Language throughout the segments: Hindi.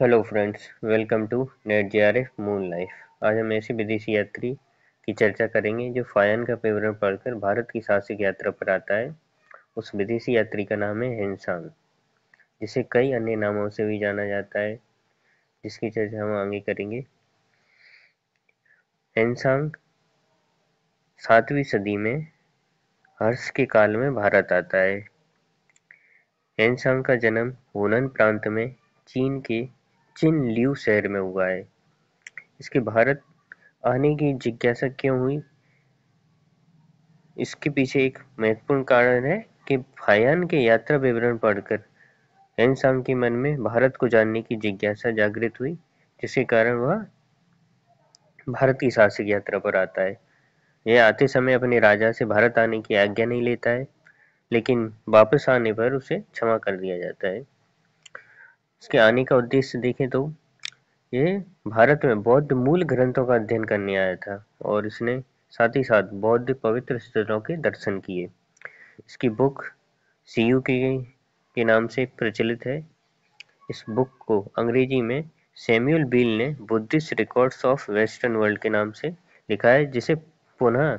Hello friends, welcome to NET JRF moon life. आज हम ऐसी विदेशी यात्री की चर्चा करेंगे जो फायन का विवरण पढ़कर भारत की साहसिक यात्रा पर आता है। उस विदेशी यात्री का नाम है हेनसांग, जिसे कई अन्य नामों से भी जाना जाता है, जिसकी चर्चा हम आगे करेंगे। हेनसांग 7वीं सदी में हर्ष के काल में भारत आता है। हेनसांग का जन्म हुनन प्रांत में चीन के चिनलिू शहर में हुआ है। इसके भारत आने की जिज्ञासा क्यों हुई, इसके पीछे एक महत्वपूर्ण कारण है कि फायान के यात्रा विवरण पढ़कर हेनसांग के मन में भारत को जानने की जिज्ञासा जागृत हुई, जिसके कारण वह भारत की साहसिक यात्रा पर आता है। यह आते समय अपने राजा से भारत आने की आज्ञा नहीं लेता है, लेकिन वापस आने पर उसे क्षमा कर दिया जाता है। इसके आने का उद्देश्य देखें तो यह भारत में बौद्ध मूल ग्रंथों का अध्ययन करने आया था और इसने साथ ही साथ बौद्ध पवित्र स्थलों के दर्शन किए। इसकी बुक सीयू के नाम से प्रचलित है। इस बुक को अंग्रेजी में सैमुअल बील ने Buddhist records of western world के नाम से लिखा है, जिसे पुनः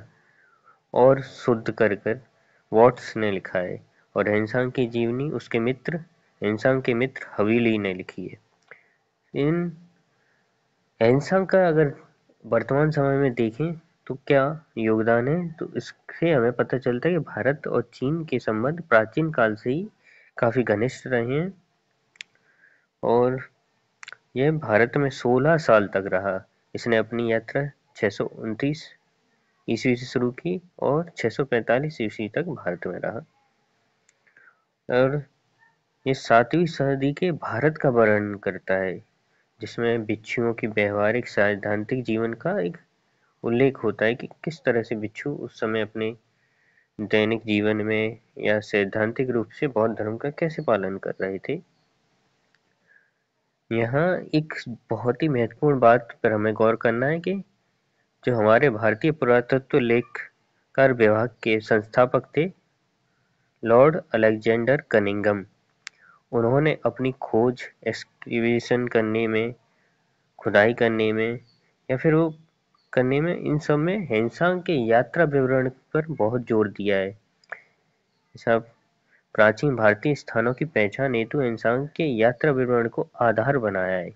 और शुद्ध कर कर वॉट्स ने लिखा है, और हेनसांग की जीवनी उसके मित्र हेनसांग के मित्र हवीली ने लिखी है। इन हेनसांग का अगर वर्तमान समय में देखें तो क्या योगदान है, तो इससे हमें पता चलता है कि भारत और चीन के संबंध प्राचीन काल से ही काफी घनिष्ठ रहे हैं और यह भारत में 16 साल तक रहा। इसने अपनी यात्रा 629 ईस्वी से शुरू की और 645 ईस्वी तक भारत में रहा, और ये 7वीं सदी के भारत का वर्णन करता है, जिसमें भिक्षुओं की व्यवहारिक सैद्धांतिक जीवन का एक उल्लेख होता है कि किस तरह से भिक्षु उस समय अपने दैनिक जीवन में या सैद्धांतिक रूप से बौद्ध धर्म का कैसे पालन कर रहे थे। यहाँ एक बहुत ही महत्वपूर्ण बात पर हमें गौर करना है कि जो हमारे भारतीय पुरातत्व लेखाकार विभाग के संस्थापक थे, लॉर्ड अलेक्जेंडर कनिंघम, उन्होंने अपनी खोज एक्सकैवेशन करने में, खुदाई करने में या फिर वो करने में, इन सब में हेनसांग के यात्रा विवरण पर बहुत जोर दिया है। सब प्राचीन भारतीय स्थानों की पहचान हेतु हेनसांग के यात्रा विवरण को आधार बनाया है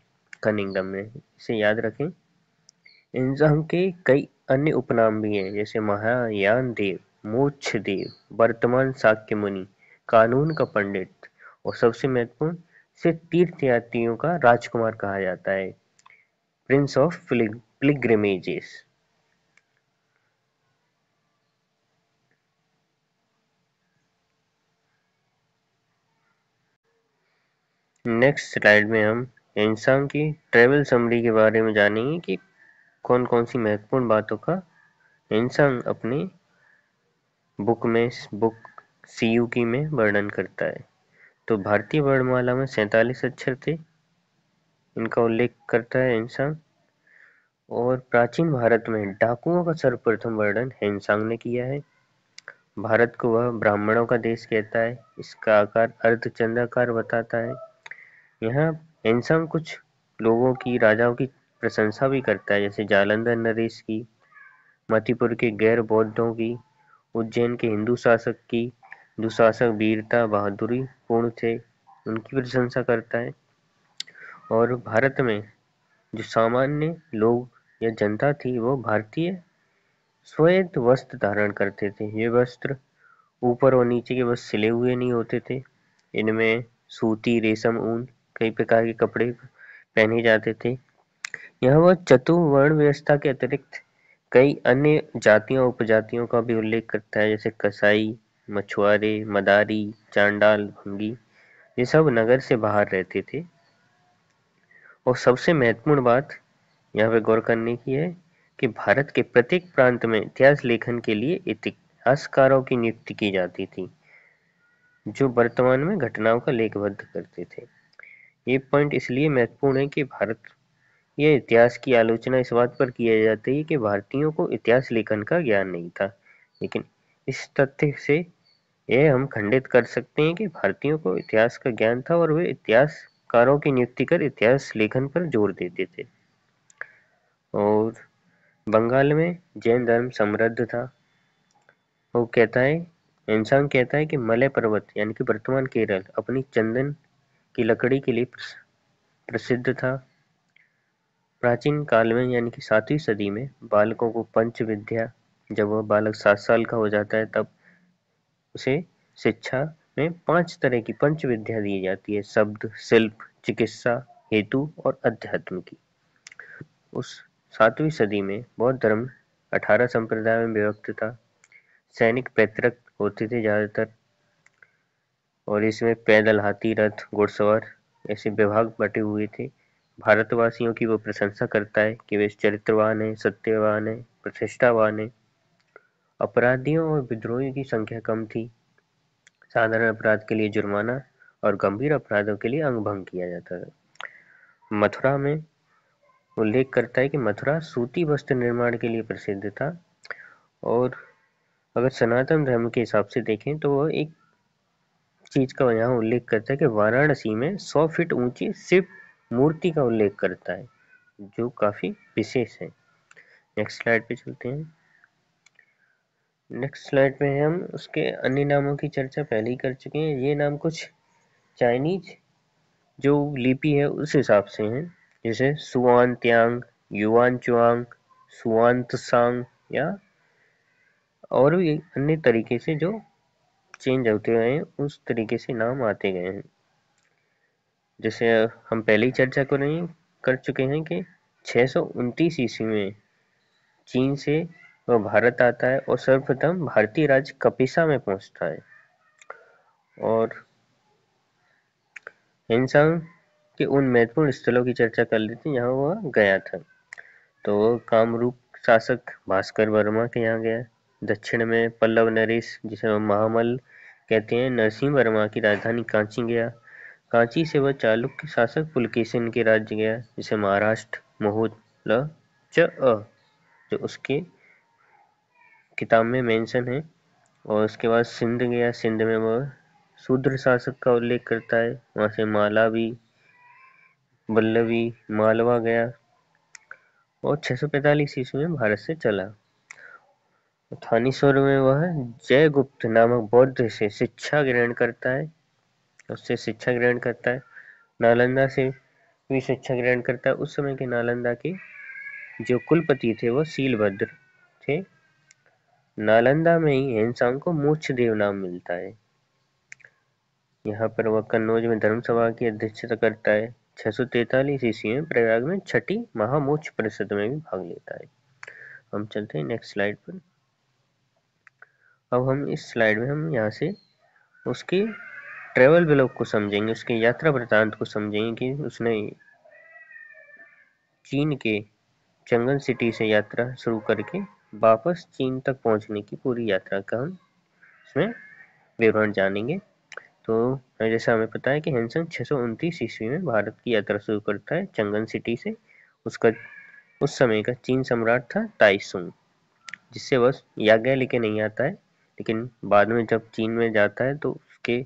कनिंघम ने। इसे याद रखें। हेनसांग के कई अन्य उपनाम भी हैं, जैसे महायान देव, मोक्ष देव, वर्तमान शाक्य मुनि, कानून का पंडित, और सबसे महत्वपूर्ण से तीर्थयात्रियों का राजकुमार कहा जाता है, प्रिंस ऑफ पिलग्रिमेजेस। नेक्स्ट स्लाइड में हम हेनसांग की ट्रेवल समरी के बारे में जानेंगे कि कौन कौन सी महत्वपूर्ण बातों का हेनसांग अपनी बुक सीयूकी में वर्णन करता है। तो भारतीय वर्णमाला में 47 अक्षर थे, इनका उल्लेख करता है हेनसांग। और प्राचीन भारत में डाकुओं का सर्वप्रथम वर्णन हेनसांग ने किया है। भारत को वह ब्राह्मणों का देश कहता है। इसका आकार अर्धचंद्राकार बताता है। यहाँ हेनसांग कुछ लोगों की, राजाओं की प्रशंसा भी करता है, जैसे जालंधर नरेश की, मतिपुर के गैर बौद्धों की, उज्जैन के हिंदू शासक की, जो शासक वीरता बहादुरी पूर्ण थे, उनकी प्रशंसा करता है। और भारत में जो सामान्य लोग या जनता थी, वो भारतीय श्वेत वस्त्र धारण करते थे। ये वस्त्र ऊपर और नीचे के बस सिले हुए नहीं होते थे। इनमें सूती, रेशम, ऊन, कई प्रकार के कपड़े पहने जाते थे। यह वह चतुर्वर्ण व्यवस्था के अतिरिक्त कई अन्य जातियों उपजातियों का भी उल्लेख करता है, जैसे कसाई, मछुआरे, मदारी, चांडाल, भंगी, ये सब नगर से बाहर रहते थे। और सबसे महत्वपूर्ण बात यहाँ पे गौर करने की है कि भारत के प्रत्येक प्रांत में इतिहास लेखन के लिए इतिहासकारों की नियुक्ति की जाती थी, जो वर्तमान में घटनाओं का लेखबद्ध करते थे। ये पॉइंट इसलिए महत्वपूर्ण है कि भारत यह इतिहास की आलोचना इस बात पर किया जाती है कि भारतीयों को इतिहास लेखन का ज्ञान नहीं था, लेकिन इस तथ्य से यह हम खंडित कर सकते हैं कि भारतीयों को इतिहास का ज्ञान था और वे इतिहास इतिहासकारों की नियुक्ति कर इतिहास लेखन पर जोर देते थे। और बंगाल में जैन धर्म समृद्ध था। वो कहता है, इंसान कहता है कि मलय पर्वत यानी कि वर्तमान केरल अपनी चंदन की लकड़ी के लिए प्रसिद्ध था। प्राचीन काल में यानी कि 7वीं सदी में बालकों को पंच विद्या, जब वह बालक 7 साल का हो जाता है तब उसे शिक्षा में 5 तरह की पंच विद्या दी जाती है: शब्द, शिल्प, चिकित्सा, हेतु और अध्यात्म की। उस 7वीं सदी में बौद्ध धर्म 18 संप्रदाय में विभक्त था। सैनिक पैतृक होते थे ज्यादातर, और इसमें पैदल, हाथी, रथ, घुड़सवार ऐसे विभाग बटे हुए थे। भारतवासियों की वो प्रशंसा करता है कि वे चरित्रवान हैं, सत्यवान हैं, प्रतिष्ठावान हैं। अपराधियों और विद्रोहियों की संख्या कम थी। साधारण अपराध के लिए जुर्माना और गंभीर अपराधों के लिए अंगभंग किया जाता था। मथुरा में उल्लेख करता है कि मथुरा सूती वस्त्र निर्माण के लिए प्रसिद्ध था। और अगर सनातन धर्म के हिसाब से देखें तो वह एक चीज का यहाँ उल्लेख करता है कि वाराणसी में 100 फीट ऊंची शिव मूर्ति का उल्लेख करता है, जो काफी विशेष है। नेक्स्ट स्लाइड पे चलते हैं। नेक्स्ट स्लाइड पे हम उसके अन्य नामों की चर्चा पहले ही कर चुके हैं। ये नाम कुछ चाइनीज जो लिपि है उस हिसाब से हैं, जैसे सुआन त्यांग, युआन चुआंग, सुआन त्सांग, या और भी अन्य तरीके से जो चेंज होते गए हैं उस तरीके से नाम आते गए हैं। जैसे हम पहले ही चर्चा कर चुके हैं कि 629 ईस्वी में चीन से वह भारत आता है और सर्वप्रथम भारतीय राज्य कपिसा में पहुंचता है। और हिंसा के उन महत्वपूर्ण स्थलों की चर्चा कर लेते हैं जहाँ वह गया था। तो कामरूप शासक भास्कर वर्मा के यहाँ गया। दक्षिण में पल्लव नरेश, जिसे हम महामल कहते हैं, नरसिंह वर्मा की राजधानी कांची गया। कांची से वह चालुक्य शासक पुलकेशिन के राज्य गया, जिसे महाराष्ट्र महोदय जो उसके किताब में मेंशन है। और उसके बाद सिंध गया। सिंध में वह शूद्र शासक का उल्लेख करता है। वहां से मालावी, बल्लवी, मालवा गया और 645 ईस्वी में भारत से चला। थानेश्वर में वह जयगुप्त नामक बौद्ध से शिक्षा ग्रहण करता है। नालंदा से भी शिक्षा ग्रहण करता है। उस समय के नालंदा के जो कुलपति थे वो शीलभद्र थे। नालंदा में ही हिंसांग को मोक्षदेव नाम मिलता है। यहाँ पर वह कन्नौज में धर्मसभा की अध्यक्षता करता है। 643 ईस्वी में प्रयाग में छठी महामोक्ष परिषद में भी भाग लेता है। हम चलते हैं नेक्स्ट स्लाइड पर। अब हम इस स्लाइड में हम यहाँ से उसके ट्रेवल ब्लॉग को समझेंगे, उसके यात्रा वृत्तांत को समझेंगे कि उसने चीन के चंगन सिटी से यात्रा शुरू करके वापस चीन तक पहुंचने की पूरी यात्रा का हम इसमें विवरण जानेंगे। तो जैसा हमें पता है कि हिंसन 629 ईस्वी में भारत की यात्रा शुरू करता है चंगन सिटी से। उसका उस समय का चीन सम्राट था ताइसुंग, जिससे वह याज्ञा लेके नहीं आता है, लेकिन बाद में जब चीन में जाता है तो उसके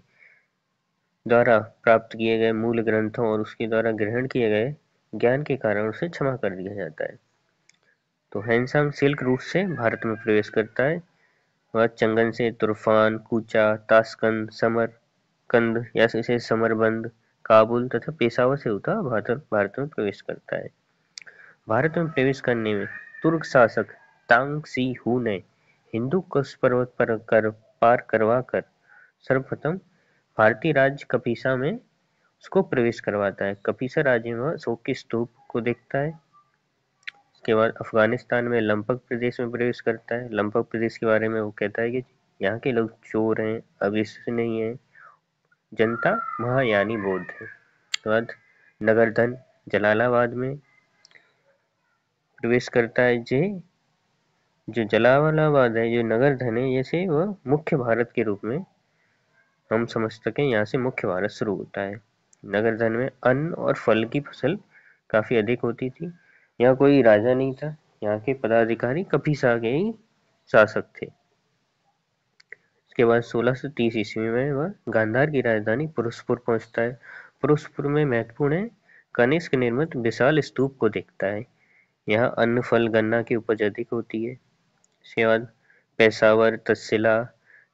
द्वारा प्राप्त किए गए मूल ग्रंथों और उसके द्वारा ग्रहण किए गए ज्ञान के कारण उसे क्षमा कर दिया जाता है। तो हैंसांग सिल्क रूट से भारत में प्रवेश करता है। वह चंगन से तुर्फान, कूचा, ताशकंद, समरकंद या इसे समरबंद, काबुल तथा पेशावर से होता भारत में प्रवेश करता है। भारत में प्रवेश करने में तुर्क शासक तांग सी हू ने हिंदू कुश पर्वत पर पार करवा कर सर्वप्रथम भारतीय राज्य कपिसा में उसको प्रवेश करवाता है। कपिसा राज्य में वह अशोक के स्तूप को देखता है। उसके बाद अफगानिस्तान में लंपक प्रदेश में प्रवेश करता है। लंपक प्रदेश के बारे में वो कहता है कि यहाँ के लोग चोर हैं, अविश्वसनीय हैं, जनता महायानी बौद्ध है। उसके बाद नगरधन जलालाबाद में प्रवेश करता है। जो जलालाबाद है, जो नगरधन है, जैसे वह मुख्य भारत के रूप में हम समझ सकें, यहाँ से मुख्य भारत शुरू होता है। नगरधन में अन्न और फल की फसल काफी अधिक होती थी। यहाँ कोई राजा नहीं था, यहाँ के पदाधिकारी कपिसा के ही शासक थे। इसके बाद 1630 ईस्वी में वह गांधार की राजधानी पुरुषपुर पहुंचता है। पुरुषपुर में महत्वपूर्ण है, कनिष्क निर्मित विशाल स्तूप को देखता है। यहाँ अन्न, फल, गन्ना की उपज अधिक होती है। इसके बाद पेशावर, तक्षशिला,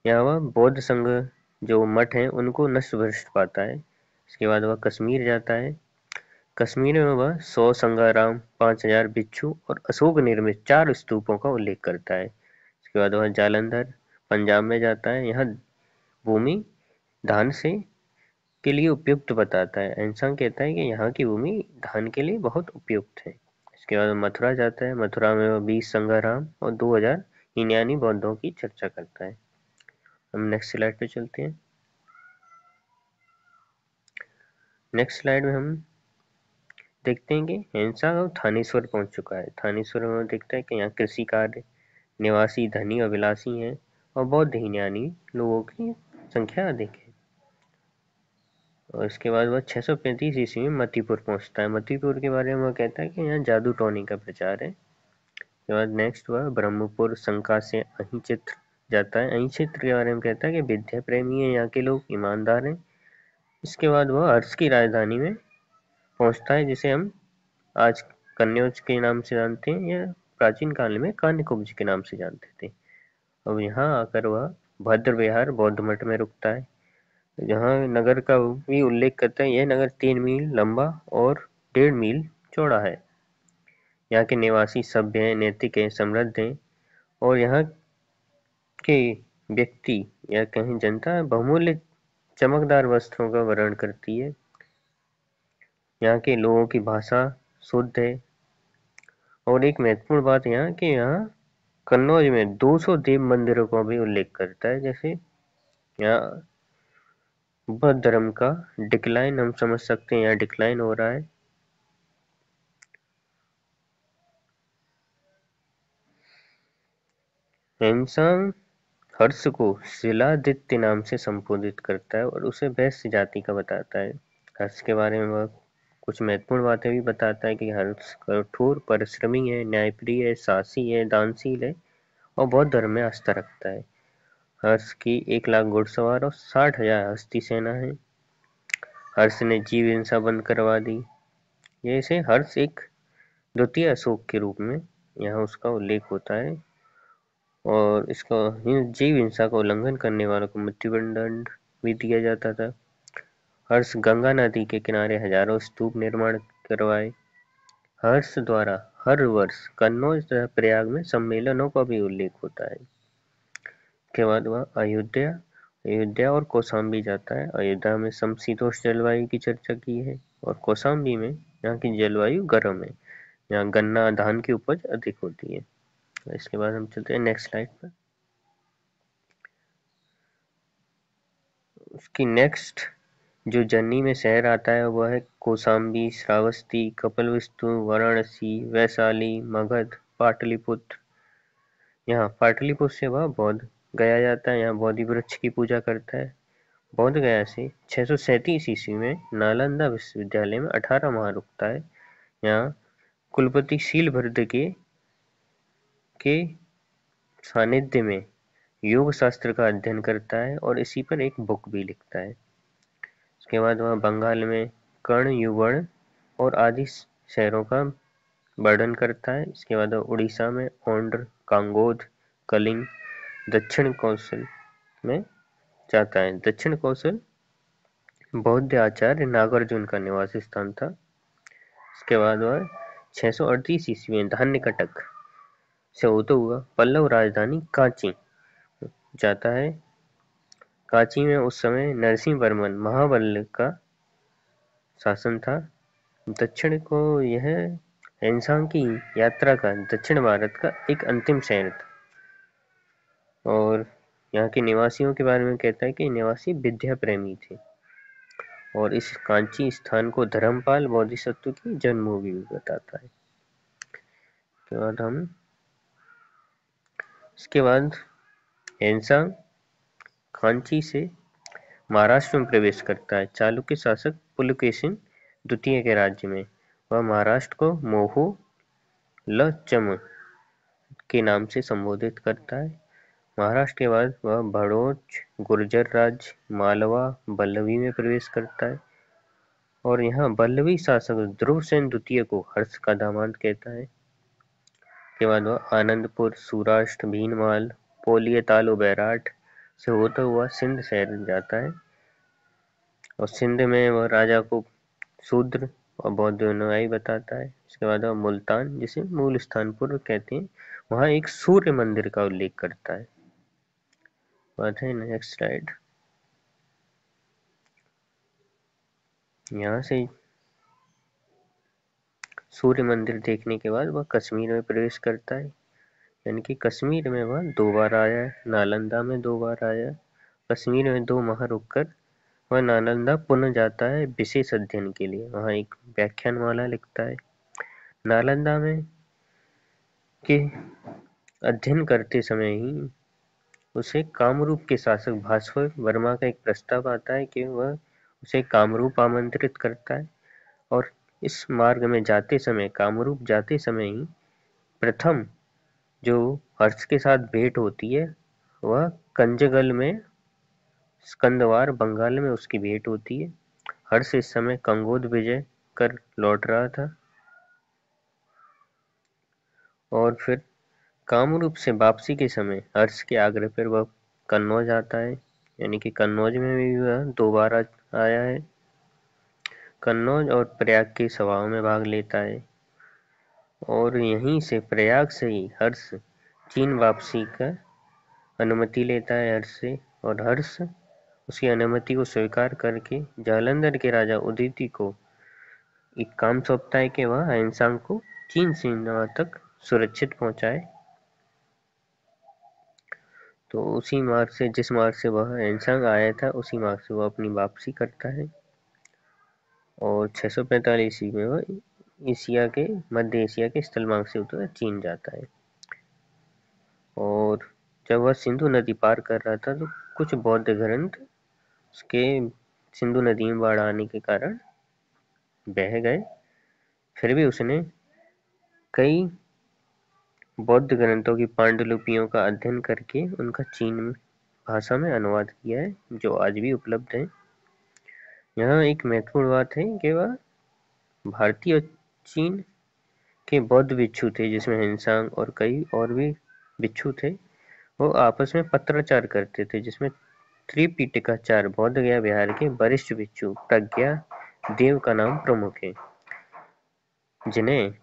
यहाँ वह बौद्ध संघ जो मठ हैं उनको नष्ट भ्रष्ट पाता है। इसके बाद वह कश्मीर जाता है। कश्मीर में वह 100 संघाराम, 5000 भिक्षु और अशोक निर्मित 4 स्तूपों का उल्लेख करता है। इसके बाद वह जालंधर पंजाब में जाता है। यहाँ भूमि धान से के लिए उपयुक्त बताता है। एंसान कहता है कि यहाँ की भूमि धान के लिए बहुत उपयुक्त है। इसके बाद मथुरा जाता है। मथुरा में वह 20 संघाराम और 2000 हीनयानी बौद्धों की चर्चा करता है। हम नेक्स्ट स्लाइड पे चलते हैं। नेक्स्ट स्लाइड में हम देखते हैं कि हिंसा अब थानेश्वर पहुंच चुका है। थानेश्वर में देखता है कि यहाँ कृषि कार्य, निवासी धनी और विलासी हैं और बौद्ध हीनयानी लोगों की संख्या अधिक है। और इसके बाद वह 635 ईस्वी में मतीपुर पहुंचता है। मतीपुर के बारे में वह कहता है कि यहाँ जादू टोनी का प्रचार है। इसके बाद नेक्स्ट वह ब्रह्मपुर शंका से अही चित्र जाता है। अही चित्र के बारे में कहता है कि विद्या प्रेमी है, यहाँ के लोग ईमानदार हैं। इसके बाद वह हर्ष की राजधानी में पहुंचता है, जिसे हम आज कन्नौज के नाम से जानते हैं या प्राचीन काल में कान्यकुब्ज के नाम से जानते थे। अब यहाँ आकर वह भद्र विहार बौद्ध मठ में रुकता है। यहाँ नगर का भी उल्लेख करता है। यह नगर 3 मील लंबा और 1.5 मील चौड़ा है। यहाँ के निवासी सभ्य हैं, नैतिक हैं, समृद्ध हैं और यहाँ के व्यक्ति या कहीं जनता बहुमूल्य चमकदार वस्त्रों का वर्ण करती है। यहाँ के लोगों की भाषा शुद्ध है। और एक महत्वपूर्ण बात यहाँ कि यहाँ कन्नौज में 200 देव मंदिरों का भी उल्लेख करता है। जैसे यहाँ बौद्ध धर्म का डिक्लाइन हम समझ सकते हैं, यहाँ डिक्लाइन हो रहा है। हिंसांग हर्ष को शिलादित्य नाम से संबोधित करता है और उसे वैश्य जाति का बताता है। हर्ष के बारे में वह कुछ महत्वपूर्ण बातें भी बताता है कि हर्ष कठोर परिश्रमी है, न्यायप्रिय है, साहसी है, दानशील है और बौद्ध धर्म में आस्था रखता है। हर्ष की 1 लाख घुड़सवार और 60,000 हस्ती सेना है। हर्ष ने जीव हिंसा बंद करवा दी। जैसे हर्ष एक द्वितीय अशोक के रूप में यहाँ उसका उल्लेख होता है और इसका जीव हिंसा का उल्लंघन करने वालों को मृत्युदंड भी दिया जाता था। हर्ष गंगा नदी के किनारे हजारों स्तूप निर्माण करवाए। हर्ष द्वारा हर वर्ष कन्नौज तथा प्रयाग में सम्मेलनों का भी उल्लेख होता है। के बाद वह अयोध्या और कौशाम्बी जाता है। अयोध्या में समशीतोष्ण जलवायु की चर्चा की है और कौशाम्बी में यहाँ की जलवायु गर्म है। यहाँ गन्ना धान की उपज अधिक होती है। इसके बाद हम चलते हैं नेक्स्ट स्लाइड पर। उसकी नेक्स्ट जो जर्नी में शहर आता है वह है कौशाम्बी, श्रावस्ती, कपिलवस्तु, वाराणसी, वैशाली, मगध, पाटलिपुत्र। यहाँ पाटलिपुत्र से वह बौद्ध गया जाता है। यहाँ बोधि वृक्ष की पूजा करता है। बौद्ध गया से 637 ईस्वी में नालंदा विश्वविद्यालय में 18 माह रुकता है। यहाँ कुलपति शीलभद्र के सानिध्य में योग शास्त्र का अध्ययन करता है और इसी पर एक बुक भी लिखता है। उसके बाद वह बंगाल में कर्ण, युवर्ण और आदि शहरों का वर्णन करता है। इसके बाद वह उड़ीसा में ओंड्र, कांगोद, कलिंग, दक्षिण कौशल में जाता है। दक्षिण कौशल बौद्ध आचार्य नागार्जुन का निवास स्थान था। इसके बाद वह 638 ईस्वी में धान्यकटक से होता हुआ पल्लव राजधानी कांची जाता है। कांची में उस समय नरसिंह वर्मन महाबली का शासन था। दक्षिण को यह हिंसांग की यात्रा का दक्षिण भारत का एक अंतिम शहर था और यहाँ के निवासियों के बारे में कहता है कि निवासी विद्या प्रेमी थे और इस कांची स्थान को धर्मपाल बोधिसत्व की जन्मभूमि भी बताता है। इसके बाद हिंसांग कांची से महाराष्ट्र में प्रवेश करता है। चालुक्य शासक पुलकेशिन द्वितीय के राज्य में वह महाराष्ट्र को मोहोलचम के नाम से संबोधित करता है। महाराष्ट्र के बाद वह भड़ोच, गुर्जर राज्य, मालवा, बल्लवी में प्रवेश करता है। और यहाँ बल्लवी शासक ध्रुवसेन द्वितीय को हर्ष का दामाद कहता है। के बाद वह आनंदपुर, सूराष्ट्र, भीनमाल, पोलियताल, बैराट से होता हुआ सिंध शहर जाता है और सिंध में वह राजा को शूद्र और बौद्ध अनुयायी बताता है। इसके बाद वह मुल्तान, जिसे मूल स्थान पूर्व कहते हैं, वहाँ एक सूर्य मंदिर का उल्लेख करता है। बात है नेक्स्ट स्लाइड। यहाँ से सूर्य मंदिर देखने के बाद वह कश्मीर में प्रवेश करता है, यानी कि कश्मीर में वह 2 बार आया है, नालंदा में 2 बार आया, कश्मीर में 2 माह रुककर वह नालंदा पुनः जाता है विशेष अध्ययन के लिए। वहाँ एक व्याख्यानमाला लिखता है। नालंदा में के अध्ययन करते समय ही उसे कामरूप के शासक भास्कर वर्मा का एक प्रस्ताव आता है कि वह उसे कामरूप आमंत्रित करता है और इस मार्ग में जाते समय, कामरूप जाते समय ही प्रथम जो हर्ष के साथ भेंट होती है वह कंजगल में, स्कंदवार बंगाल में उसकी भेंट होती है। हर्ष इस समय कंगोद विजय कर लौट रहा था और फिर कामरूप से वापसी के समय हर्ष के आग्रह पर वह कन्नौज आता है, यानी कि कन्नौज में भी वह 2 बार आया है। कन्नौज और प्रयाग की सभाओं में भाग लेता है और यहीं से, प्रयाग से ही हर्ष चीन वापसी का अनुमति लेता है हर्ष से, और हर्ष उसकी अनुमति को स्वीकार करके जालंधर के राजा उदयति को एक काम सौंपता है कि वह अहिंसा को चीन सीमा तक सुरक्षित पहुंचाए। तो उसी मार्ग से, जिस मार्ग से वह अहिंसा आया था, उसी मार्ग से वह अपनी वापसी करता है और 645 ईस्वी में वह एशिया के, मध्य एशिया के स्थल मार्ग से होकर चीन जाता है। और जब वह सिंधु नदी पार कर रहा था तो कुछ बौद्ध ग्रंथ उसके सिंधु नदी में बाढ़ आने के कारण बह गए। फिर भी उसने कई बौद्ध ग्रंथों की पांडुलिपियों का अध्ययन करके उनका चीन भाषा में अनुवाद किया है, जो आज भी उपलब्ध है। यहाँ एक महत्वपूर्ण बात है कि वह भारतीय और चीन के बौद्ध भिक्षु थे, जिसमें हिंसांग और कई और भी भिक्षु थे। वो आपस में पत्राचार करते थे, जिसमें त्रिपिटकाचार्य बौद्ध गया बिहार के वरिष्ठ भिक्षु प्रज्ञा देव का नाम प्रमुख है, जिन्हें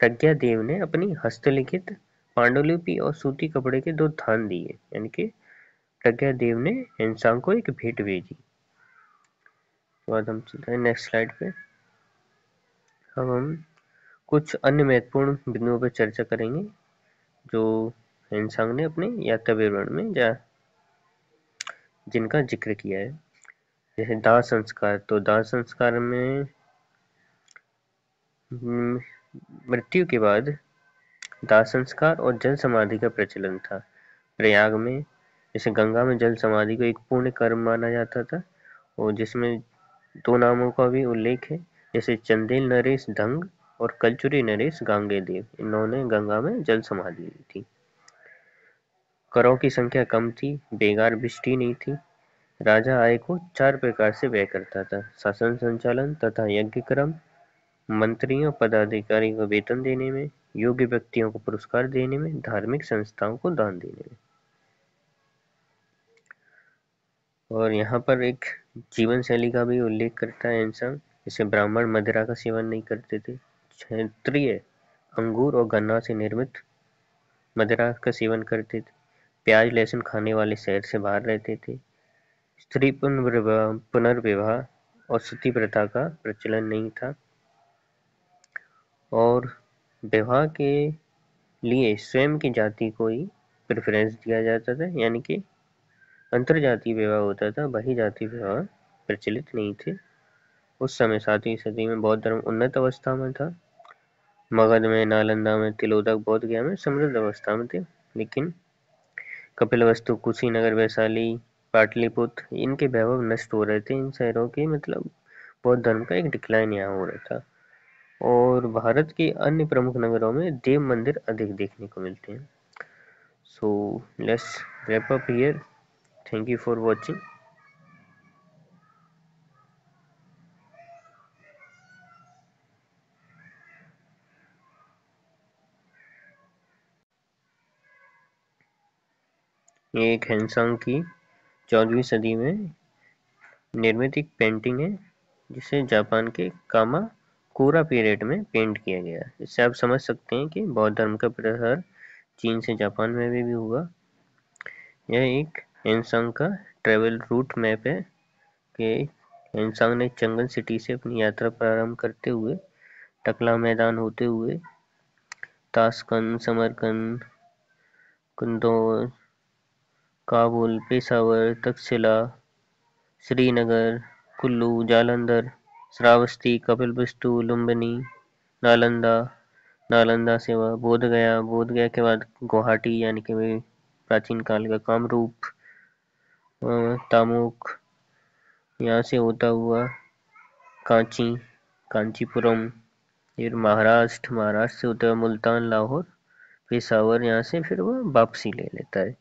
प्रज्ञा देव ने अपनी हस्तलिखित पांडुलिपि और सूती कपड़े के 2 थान दिए, यानी कि प्रज्ञा देव ने हिंसांग को एक भेंट भेजी। तो बाद हम चलते हैं नेक्स्ट स्लाइड पे। अब हम कुछ अन्य महत्वपूर्ण बिंदुओं पर चर्चा करेंगे जो हिंसांग ने अपने यात्रा विवरण में जिनका जिक्र किया है। जैसे दाह संस्कार, तो दाह संस्कार में मृत्यु के बाद दाह संस्कार और जल समाधि का प्रचलन था। प्रयाग में जैसे गंगा में जल समाधि को एक पुण्य कर्म माना जाता था और जिसमें 2 नामों का भी उल्लेख है, जैसे चंदेल नरेश धंग और कलचुरी नरेश गांगेयदेव, इन्होंने गंगा में जल समाधि ली थी। करों की संख्या कम थी, बेगार बिष्टी नहीं थी। राजा आय को 4 प्रकार से व्यय करता था: शासन संचालन तथा यज्ञ क्रम, मंत्रियों पदाधिकारी को वेतन देने में, योग्य व्यक्तियों को पुरस्कार देने में, धार्मिक संस्थाओं को दान देने में। और यहाँ पर एक जीवन शैली का भी उल्लेख करता है इंसान, जैसे ब्राह्मण मदिरा का सेवन नहीं करते थे, क्षत्रिय अंगूर और गन्ना से निर्मित मदिरा का सेवन करते थे, प्याज लहसुन खाने वाले शहर से बाहर रहते थे, स्त्री पुनर्विवाह और सती प्रथा का प्रचलन नहीं था और विवाह के लिए स्वयं की जाति को ही प्रेफरेंस दिया जाता था, यानी कि अंतरजातीय विवाह होता था, बही जाति विवाह प्रचलित नहीं थे। उस समय 7वीं सदी में बौद्ध धर्म उन्नत अवस्था में था। मगध में, नालंदा में, तिलोदक, बोध गया में समृद्ध अवस्था में थे, लेकिन कपिलवस्तु, कुशीनगर, वैशाली, पाटलिपुत्र, इनके वैभव नष्ट हो रहे थे। इन शहरों के मतलब बौद्ध धर्म का एक डिक्लाइन यहाँ हो रहा था और भारत के अन्य प्रमुख नगरों में देव मंदिर अधिक देखने को मिलते हैं। So let's wrap up here. Thank you for watching. ये एक हैंसोंग की 14वीं सदी में निर्मित एक पेंटिंग है जिसे जापान के कामाकुरा पीरियड में पेंट किया गया है। इससे आप समझ सकते हैं कि बौद्ध धर्म का प्रसार चीन से जापान में भी हुआ। यह एक हैंसोंग का ट्रेवल रूट मैप है कि हैंसोंग ने चंगन सिटी से अपनी यात्रा प्रारंभ करते हुए टकला मैदान होते हुए ताशकंद, समरकंद, कुंदौज, काबुल, पेशावर, तक्षशिला, श्रीनगर, कुल्लू, जालंधर, श्रावस्ती, कपिलवस्तु, लुम्बिनी, नालंदा, नालंदा से वह बोध गया, बोध गया के बाद गुवाहाटी यानी कि वे प्राचीन काल का कामरूप, तामुक, यहाँ से होता हुआ कांची, कांचीपुरम, फिर महाराष्ट्र, महाराष्ट्र से होता हुआ मुल्तान, लाहौर, पेशावर, यहाँ से फिर वह वापसी ले लेता है।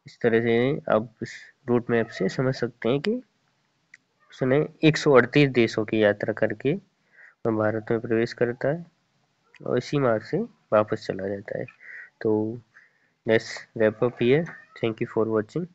इस तरह से आप इस रूट मैप से समझ सकते हैं कि उसने 138 देशों की यात्रा करके वह भारत में प्रवेश करता है और इसी मार्ग से वापस चला जाता है। तो let's wrap up here. Thank you for watching.